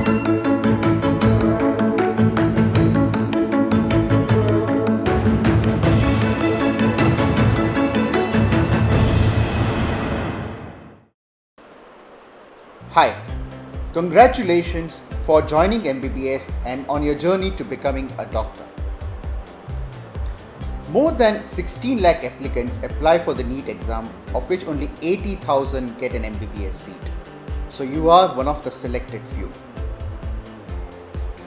Hi, congratulations for joining MBBS and on your journey to becoming a doctor. More than 16 lakh applicants apply for the NEET exam, of which only 80,000 get an MBBS seat. So you are one of the selected few.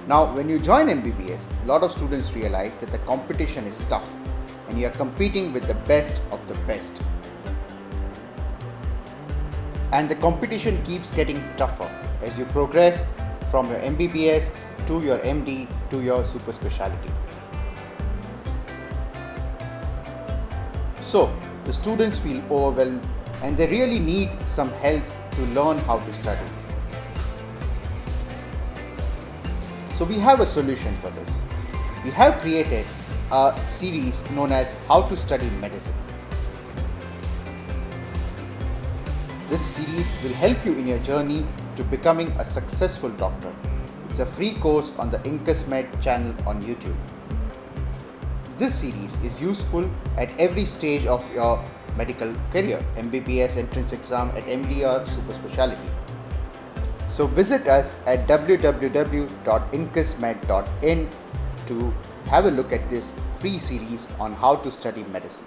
Now, when you join MBBS, a lot of students realize that the competition is tough and you are competing with the best of the best. And the competition keeps getting tougher as you progress from your MBBS to your MD to your super specialty. So, the students feel overwhelmed and they really need some help to learn how to study. So we have a solution for this. We have created a series known as How to Study Medicine. This series will help you in your journey to becoming a successful doctor. It's a free course on the IncusMed channel on YouTube. This series is useful at every stage of your medical career, MBBS entrance exam, at MD or super specialty. So visit us at www.incusmed.in to have a look at this free series on how to study medicine.